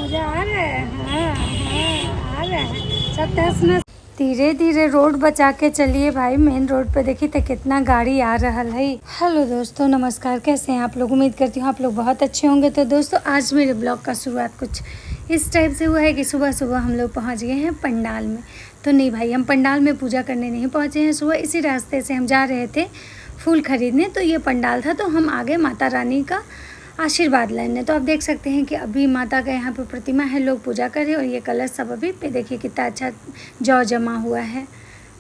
मजा आ रहा है। हाँ हाँ आ रहा है सब तहस। धीरे धीरे रोड बचा के चलिए भाई, मेन रोड पे देखिए तो कितना गाड़ी आ रहा है। हेलो दोस्तों, नमस्कार। कैसे हैं आप लोग? उम्मीद करती हूँ आप लोग बहुत अच्छे होंगे। तो दोस्तों आज मेरे ब्लॉग का शुरुआत कुछ इस टाइप से हुआ है कि सुबह सुबह हम लोग पहुँच गए हैं पंडाल में। तो नहीं भाई, हम पंडाल में पूजा करने नहीं पहुँचे हैं। सुबह इसी रास्ते से हम जा रहे थे फूल खरीदने, तो ये पंडाल था तो हम आगे माता रानी का आशीर्वाद लेने। तो आप देख सकते हैं कि अभी माता का यहाँ पे प्रतिमा है, लोग पूजा कर रहे हैं और ये कलश सब अभी पे देखिए कितना अच्छा जौ जमा हुआ है।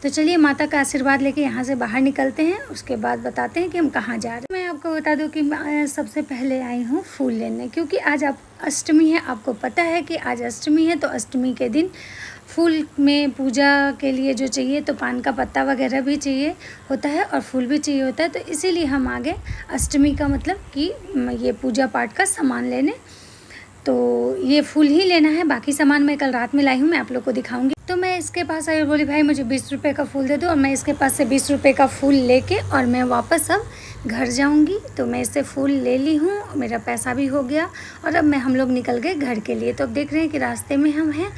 तो चलिए माता का आशीर्वाद लेके यहाँ से बाहर निकलते हैं, उसके बाद बताते हैं कि हम कहाँ जा रहे हैं। मैं आपको बता दूं कि मैं सबसे पहले आई हूँ फूल लेने, क्योंकि आज आप अष्टमी है। आपको पता है कि आज अष्टमी है, तो अष्टमी के दिन फूल में पूजा के लिए जो चाहिए तो पान का पत्ता वगैरह भी चाहिए होता है और फूल भी चाहिए होता है। तो इसीलिए हम आगे अष्टमी का मतलब कि ये पूजा पाठ का सामान लेने, तो ये फूल ही लेना है। बाकी सामान मैं कल रात में लाई हूँ, मैं आप लोग को दिखाऊंगी। तो मैं इसके पास आई और बोली भाई मुझे 20 रुपये का फूल दे दो, और मैं इसके पास से 20 रुपये का फूल लेके और मैं वापस अब घर जाऊंगी। तो मैं इससे फूल ले ली हूँ, मेरा पैसा भी हो गया और अब हम लोग निकल गए घर के लिए। तो अब देख रहे हैं कि रास्ते में हम हैं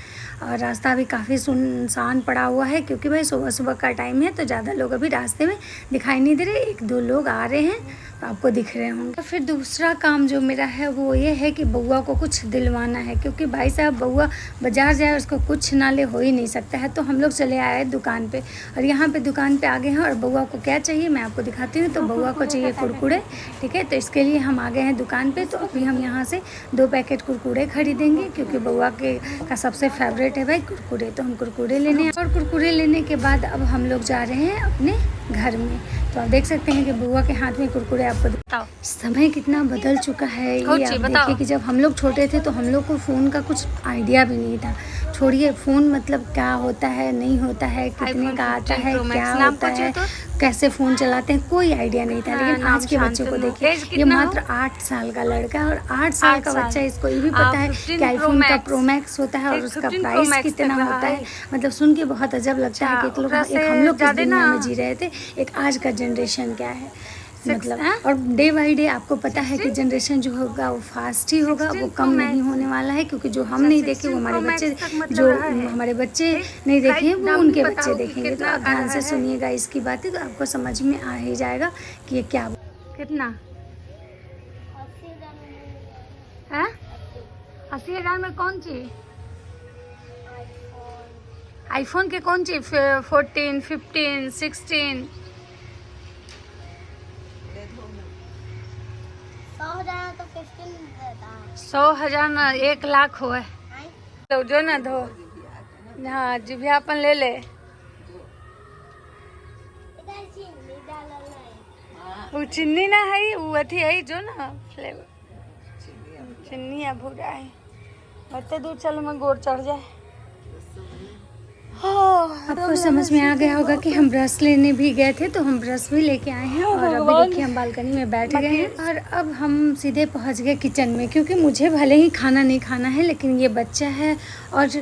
और रास्ता अभी काफ़ी सुनसान पड़ा हुआ है, क्योंकि भाई सुबह सुबह का टाइम है तो ज़्यादा लोग अभी रास्ते में दिखाई नहीं दे रहे। एक दो लोग आ रहे हैं तो आपको दिख रहे होंगे। तो फिर दूसरा काम जो मेरा है वो ये है कि बउआ को कुछ दिलवाना है, क्योंकि भाई साहब बउआ बाज़ार जाए उसको कुछ ना ले हो ही नहीं सकता है। तो हम लोग चले आए दुकान पे और यहाँ पे दुकान पे आ गए हैं और बउआ को क्या चाहिए मैं आपको दिखाती हूँ। तो बउआ को चाहिए कुरकुरे, ठीक है। तो इसके लिए हम आ गए हैं दुकान पे। तो अभी हम यहाँ से 2 पैकेट कुरकुरे खरीदेंगे, क्योंकि बउआ का सबसे फेवरेट है भाई कुरकुरे। तो हम कुरकुरे लेने हैं और कुरकुरे लेने के बाद अब हम लोग जा रहे हैं अपने घर में। तो आप देख सकते हैं कि बुआ के हाथ में कुरकुरे। आपको बताओ समय कितना बदल चुका है। ये आप देखिए कि जब हम लोग छोटे थे तो हम लोग को फ़ोन का कुछ आइडिया भी नहीं था। छोड़िए फ़ोन मतलब क्या होता है, नहीं होता है, कितने का आता है, क्या होता है, कैसे फ़ोन चलाते हैं, कोई आइडिया नहीं था। लेकिन आज के बच्चे को देखिए, ये मात्र 8 साल का लड़का है और 8 साल का बच्चा, इसको ये भी पता है कि आईफोन का प्रो मैक्स होता है और उसका प्राइस कितना होता है। मतलब सुन के बहुत अजब लगता है कि एक हम लोग किस दुनिया में जी रहे थे, एक आज का जनरेशन क्या है मतलब। और डे बाई डे आपको पता है कि जनरेशन जो होगा वो फास्ट ही होगा, वो कम नहीं होने वाला है। क्योंकि जो हम नहीं देखे वो हमारे बच्चे, जो हमारे बच्चे नहीं देखे वो उनके बच्चे देखेंगे। तो आप ध्यान से सुनिएगा इसकी बातें, तो आपको समझ में आ ही जाएगा कि ये क्या कितना है। 80,000 में कौन सी आईफोन के कौन सी 14, 15, 16? 100,000 ना 1 लाख हो। तो जो ना धो, हाँ जिभ्यापन ले ले। वो चीनी ना है, वो अथी है जो ना फ्लेवर चीनी है भूरा है। बच्चे दूर चलो मैं गोर चढ़ जाए। आपको समझ में आ गया होगा कि हम ब्रश लेने भी गए थे, तो हम ब्रश भी लेके आए हैं और अभी देखिए हम बालकनी में बैठ गए हैं और अब हम सीधे पहुंच गए किचन में। क्योंकि मुझे भले ही खाना नहीं खाना है, लेकिन ये बच्चा है और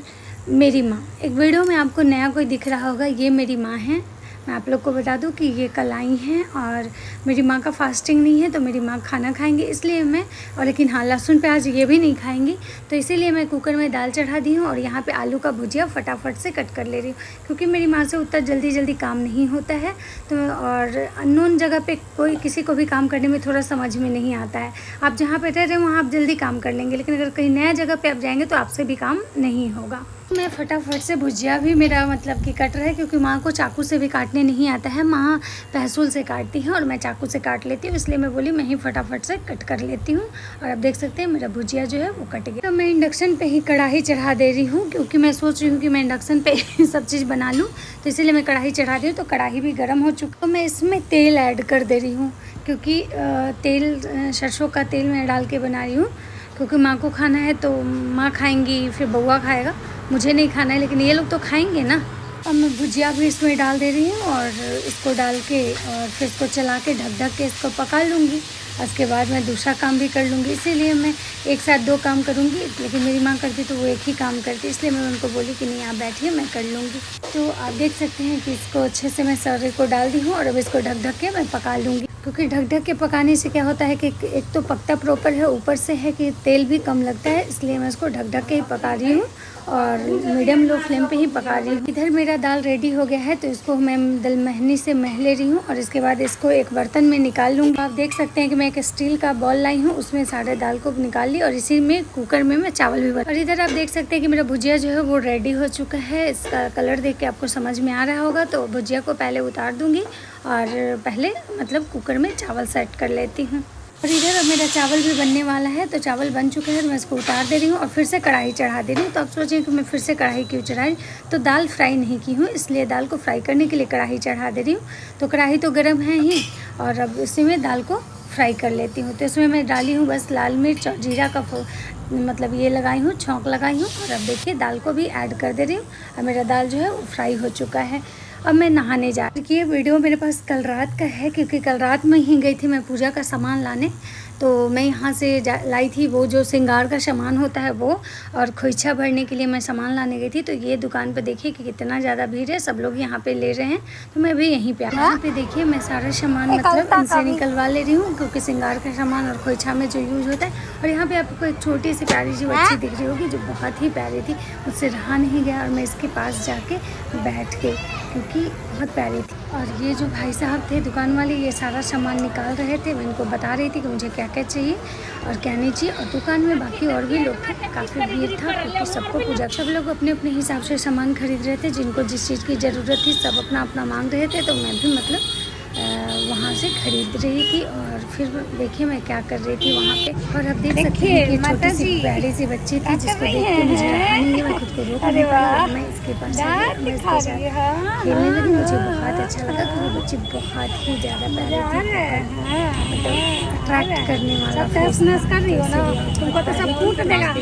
मेरी माँ। एक वीडियो में आपको नया कोई दिख रहा होगा, ये मेरी माँ है। मैं आप लोग को बता दूं कि ये कल आई हैं और मेरी माँ का फास्टिंग नहीं है, तो मेरी माँ खाना खाएंगे इसलिए मैं, और लेकिन हाँ लहसुन प्याज ये भी नहीं खाएंगी, तो इसीलिए मैं कुकर में दाल चढ़ा दी हूँ और यहाँ पे आलू का भुजिया फटाफट से कट कर ले रही हूँ। क्योंकि मेरी माँ से उतना जल्दी जल्दी काम नहीं होता है, तो और अननोन जगह पे कोई किसी को भी काम करने में थोड़ा समझ में नहीं आता है। आप जहाँ पे रह रहे हैं वहाँ आप जल्दी काम कर लेंगे, लेकिन अगर कहीं नया जगह पर आप जाएंगे तो आपसे भी काम नहीं होगा। मैं फटाफट से भुजिया भी मेरा मतलब कि कट रहा है, क्योंकि माँ को चाकू से भी काटने नहीं आता है। माँ पहसुल से काटती हैं और मैं चाकू से काट लेती हूँ, इसलिए मैं बोली मैं ही फटाफट से कट कर लेती हूँ। और अब देख सकते हैं मेरा भुजिया जो है वो कट गया। तो मैं इंडक्शन पे ही कढ़ाई चढ़ा दे रही हूँ, क्योंकि मैं सोच रही हूँ कि मैं इंडक्शन पे सब चीज़ बना लूँ, तो इसीलिए मैं कढ़ाई चढ़ा रही हूँ। तो कढ़ाई भी गर्म हो चुका, तो मैं इसमें तेल ऐड कर दे रही हूँ, क्योंकि तेल सरसों का तेल मैं डाल के बना रही हूँ। क्योंकि माँ को खाना है तो माँ खाएंगी, फिर बउआ खाएगा, मुझे नहीं खाना है, लेकिन ये लोग तो खाएंगे ना। अब मैं भुजिया भी इसमें डाल दे रही हूँ और इसको डाल के और फिर इसको चला के ढक के इसको पका लूँगी। उसके बाद मैं दूसरा काम भी कर लूँगी, इसीलिए मैं एक साथ 2 काम करूँगी। लेकिन मेरी माँ करती तो वो एक ही काम करती, इसलिए मैं उनको बोली कि नहीं आप बैठिए मैं कर लूँगी। तो आप देख सकते हैं कि इसको अच्छे से मैं सारे को डाल दी हूँ और अब इसको ढक के मैं पका लूँगी। क्योंकि ढक ढक के पकाने से क्या होता है कि एक तो पकता प्रॉपर है, ऊपर से है कि तेल भी कम लगता है, इसलिए मैं इसको ढक ढक के ही पका रही हूँ और मीडियम लो फ्लेम पे ही पका रही हूँ। इधर मेरा दाल रेडी हो गया है, तो इसको मैं दल महनी से मह ले रही हूँ और इसके बाद इसको एक बर्तन में निकाल लूँगी। आप देख सकते हैं कि मैं एक स्टील का बॉल लाई हूँ, उसमें सारे दाल को निकाल ली और इसी में कुकर में मैं चावल भी और इधर आप देख सकते हैं कि मेरा भुजिया जो है वो रेडी हो चुका है। इसका कलर देख के आपको समझ में आ रहा होगा। तो भुजिया को पहले उतार दूँगी और पहले मतलब कुकर में चावल सेट कर लेती हूँ। और इधर अब मेरा चावल भी बनने वाला है, तो चावल बन चुके हैं, मैं इसको उतार दे रही हूँ और फिर से कढ़ाई चढ़ा दे रही हूँ। तो आप सोचें कि मैं फिर से कढ़ाई क्यों चढ़ाई, तो दाल फ्राई नहीं की हूँ, इसलिए दाल को फ्राई करने के लिए कढ़ाई चढ़ा दे रही हूँ। तो कढ़ाई तो गर्म है ही और अब इसी में दाल को फ्राई कर लेती हूँ। तो इसमें मैं डाली हूँ बस लाल मिर्च और जीरा का मतलब ये लगाई हूँ, छौंक लगाई हूँ और अब देखिए दाल को भी ऐड कर दे रही हूँ और मेरा दाल जो है वो फ्राई हो चुका है। अब मैं नहाने जा रही हूँ। ये वीडियो मेरे पास कल रात का है, क्योंकि कल रात में ही गई थी मैं पूजा का सामान लाने। तो मैं यहाँ से लाई थी वो जो श्रृंगार का सामान होता है वो, और खोइछा भरने के लिए मैं सामान लाने गई थी। तो ये दुकान पे देखिए कि कितना ज़्यादा भीड़ है, सब लोग यहाँ पे ले रहे हैं, तो मैं भी यहीं पे यहाँ पे देखिए मैं सारा सामान मतलब इनसे निकलवा ले रही हूँ, क्योंकि श्रृंगार का सामान और खोइछा में जो यूज़ होता है। और यहाँ पे आपको एक छोटी सी प्यारी सी बच्ची दिख रही होगी जो बहुत ही प्यारी थी, मुझसे रहा नहीं गया और मैं इसके पास जाके बैठ गई क्योंकि बहुत प्यारी थी। और ये जो भाई साहब थे दुकान वाले, ये सारा सामान निकाल रहे थे, मैं इनको बता रही थी कि मुझे क्या क्या चाहिए और क्या नहीं चाहिए। और दुकान में बाकी और भी लोग थे, काफ़ी भीड़ था क्योंकि सबको पूजा, सब लोग अपने अपने हिसाब से सामान खरीद रहे थे। जिनको जिस चीज़ की ज़रूरत थी सब अपना अपना मांग रहे थे, तो मैं भी मतलब वहाँ से खरीद रही थी। और फिर देखिए मैं क्या कर रही थी वहाँ पे। और अब देख सकते हैं कि छोटी सी प्यारी सी बच्ची थी जिसको देख के मुझे रहा नहीं, मैं खुद को रोक नहीं पाई। मैं इसके पास खेलने लगी, मुझे बहुत अच्छा लगा क्योंकि बच्ची बहुत ही ज़्यादा प्यारी थी, मतलब अट्रैक्ट करने वाला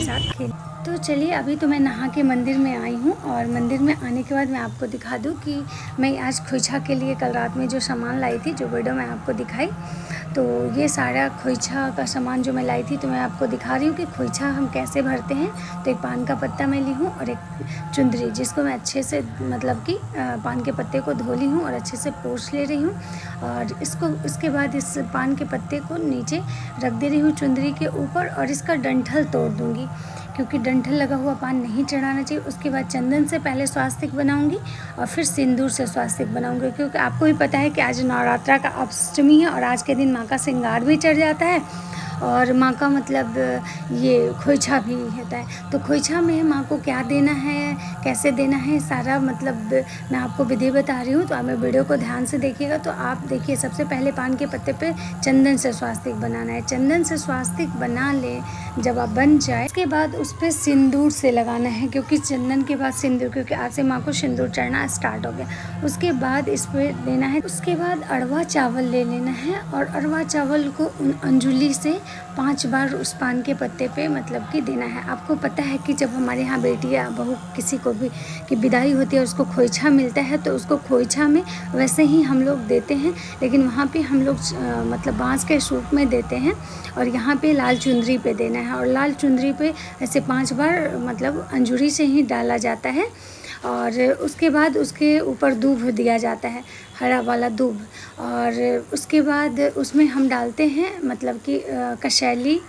साथ। तो चलिए अभी तो मैं नहा के मंदिर में आई हूँ और मंदिर में आने के बाद मैं आपको दिखा दूँ कि मैं आज खोइछा के लिए कल रात में जो सामान लाई थी, जो वीडियो मैं आपको दिखाई, तो ये सारा खोइछा का सामान जो मैं लाई थी, तो मैं आपको दिखा रही हूँ कि खोइछा हम कैसे भरते हैं। तो एक पान का पत्ता मैं ली हूँ और एक चुंदरी, जिसको मैं अच्छे से मतलब कि पान के पत्ते को धो ली हूँ और अच्छे से पोंछ ले रही हूँ। और इसके बाद इस पान के पत्ते को नीचे रख दे रही हूँ चुंदरी के ऊपर और इसका डंठल तोड़ दूँगी, क्योंकि डंठल लगा हुआ पान नहीं चढ़ाना चाहिए। उसके बाद चंदन से पहले स्वास्तिक बनाऊंगी और फिर सिंदूर से स्वास्तिक बनाऊंगी, क्योंकि आपको भी पता है कि आज नवरात्रा का अष्टमी है और आज के दिन माँ का श्रृंगार भी चढ़ जाता है और माँ का मतलब ये खोइछा भी होता है। तो खोइछा में माँ को क्या देना है, कैसे देना है, सारा मतलब मैं आपको विधि बता रही हूँ। तो आप वीडियो को ध्यान से देखिएगा। तो आप देखिए सबसे पहले पान के पत्ते पे चंदन से स्वास्तिक बनाना है। चंदन से स्वास्तिक बना ले जब आप बन जाए, उसके बाद उस पर सिंदूर से लगाना है, क्योंकि चंदन के बाद सिंदूर, क्योंकि आज से माँ को सिंदूर चढ़ना स्टार्ट हो गया। उसके बाद इस पर देना है। उसके बाद अरवा चावल ले लेना है और अरवा चावल को अंजुली से 5 बार उस पान के पत्ते पे मतलब कि देना है। आपको पता है कि जब हमारे यहाँ बेटी या बहू किसी को भी की विदाई होती है, उसको खोइछा मिलता है, तो उसको खोइछा में वैसे ही हम लोग देते हैं, लेकिन वहाँ पे हम लोग मतलब बांस के सूप में देते हैं और यहाँ पे लाल चुंदरी पे देना है। और लाल चुंदरी पे ऐसे 5 बार मतलब अंजुरी से ही डाला जाता है। और उसके बाद उसके ऊपर दूब दिया जाता है, हरा वाला दूब। और उसके बाद उसमें हम डालते हैं मतलब कि कशैली,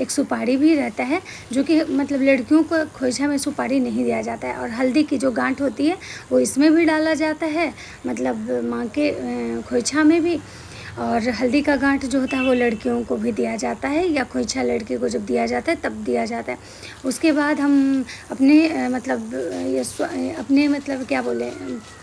एक सुपारी भी रहता है, जो कि मतलब लड़कियों को खोइछा में सुपारी नहीं दिया जाता है। और हल्दी की जो गांठ होती है वो इसमें भी डाला जाता है, मतलब माँ के खोइछा में भी। और हल्दी का गांठ जो होता है वो लड़कियों को भी दिया जाता है, या खोइछा लड़की को जब दिया जाता है तब दिया जाता है। उसके बाद हम अपने मतलब ये अपने मतलब क्या बोले,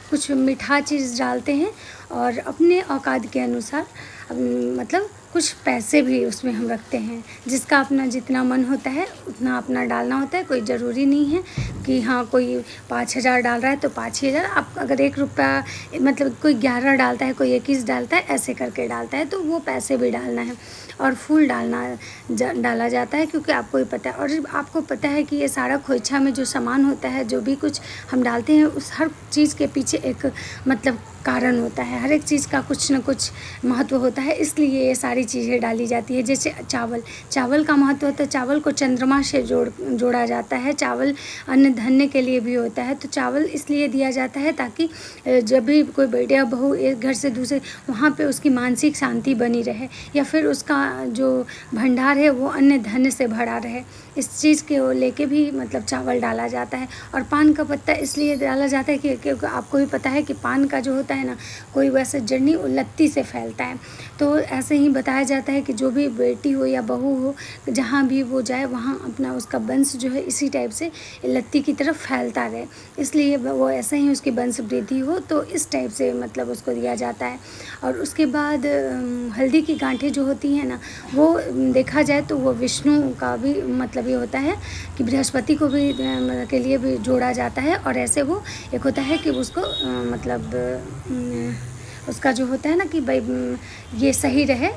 कुछ मीठा चीज़ डालते हैं और अपने औकात के अनुसार मतलब कुछ पैसे भी उसमें हम रखते हैं। जिसका अपना जितना मन होता है उतना अपना डालना होता है। कोई ज़रूरी नहीं है कि हाँ कोई 5,000 डाल रहा है तो 5,000। आप अगर 1 रुपया मतलब कोई 11 डालता है, कोई 21 डालता है, ऐसे करके डालता है, तो वो पैसे भी डालना है। और फूल डाला जाता है, क्योंकि आपको ही पता है। और आपको पता है कि ये सारा खोइछा में जो सामान होता है, जो भी कुछ हम डालते हैं, उस हर चीज़ के पीछे एक मतलब कारण होता है, हर एक चीज़ का कुछ न कुछ महत्व होता है, इसलिए ये सारी चीज़ें डाली जाती है। जैसे चावल का महत्व होता है, चावल को चंद्रमा से जोड़ा जाता है, चावल अन्न धन्य के लिए भी होता है। तो चावल इसलिए दिया जाता है ताकि जब भी कोई बेटा बहू एक घर से दूसरे, वहाँ पे उसकी मानसिक शांति बनी रहे, या फिर उसका जो भंडार है वो अन्य धन से भरा रहे, इस चीज़ के लेके भी मतलब चावल डाला जाता है। और पान का पत्ता इसलिए डाला जाता है कि क्योंकि आपको भी पता है कि पान का जो होता है ना, कोई वैसे जड़ नहीं, वो लत्ती से फैलता है। तो ऐसे ही बताया जाता है कि जो भी बेटी हो या बहू हो, जहाँ भी वो जाए वहाँ अपना उसका वंश जो है इसी टाइप से लत्ती की तरफ फैलता रहे, इसलिए वो ऐसे ही उसकी वंश वृद्धि हो, तो इस टाइप से मतलब उसको दिया जाता है। और उसके बाद हल्दी की गांठें जो होती हैं ना, वो देखा जाए तो वो विष्णु का भी मतलब ये होता है कि बृहस्पति को भी के लिए भी जोड़ा जाता है। और ऐसे वो एक होता है कि उसको मतलब उसका जो होता है ना कि भाई ये सही रहे,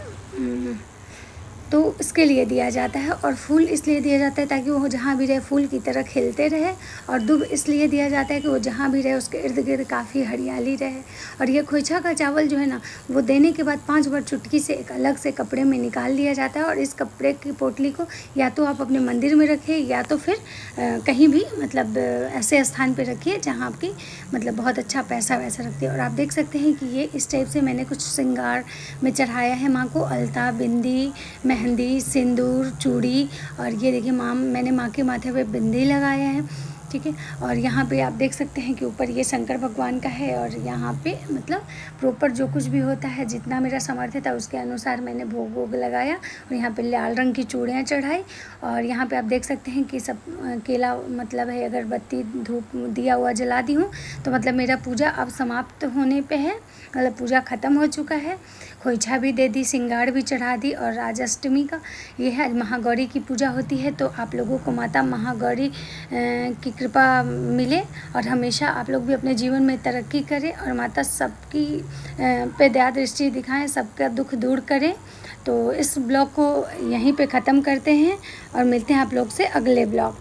तो इसके लिए दिया जाता है। और फूल इसलिए दिया जाता है ताकि वो जहाँ भी रहे फूल की तरह खिलते रहे। और दूब इसलिए दिया जाता है कि वो जहाँ भी रहे उसके इर्द गिर्द काफ़ी हरियाली रहे। और ये खोइछा का चावल जो है ना, वो देने के बाद 5 बार चुटकी से एक अलग से कपड़े में निकाल लिया जाता है। और इस कपड़े की पोटली को या तो आप अपने मंदिर में रखें, या तो फिर कहीं भी मतलब ऐसे स्थान पर रखिए जहाँ आपकी मतलब बहुत अच्छा पैसा वैसा रखती है। और आप देख सकते हैं कि ये इस टाइप से मैंने कुछ श्रृंगार में चढ़ाया है माँ को, अलता, बिंदी, मेहंदी, सिंदूर, चूड़ी। और ये देखिए मैंने माँ के माथे पे बिंदी लगाया है, ठीक है। और यहाँ पे आप देख सकते हैं कि ऊपर ये शंकर भगवान का है। और यहाँ पे मतलब प्रॉपर जो कुछ भी होता है, जितना मेरा सामर्थ्य था उसके अनुसार मैंने भोग लगाया। और यहाँ पे लाल रंग की चूड़ियाँ चढ़ाई। और यहाँ पे आप देख सकते हैं कि सब केला मतलब है, अगरबत्ती, धूप, दिया हुआ जला दी हूँ, तो मतलब मेरा पूजा अब समाप्त होने पे है, मतलब पूजा ख़त्म हो चुका है। खोइछा भी दे दी, श्रृंगार भी चढ़ा दी। और राजाष्टमी का ये है, महागौरी की पूजा होती है। तो आप लोगों को माता महागौरी की कृपा मिले, और हमेशा आप लोग भी अपने जीवन में तरक्की करें, और माता सबकी पे दया दृष्टि दिखाएं, सबका दुख दूर करें। तो इस ब्लॉग को यहीं पे ख़त्म करते हैं और मिलते हैं आप लोग से अगले ब्लॉग में।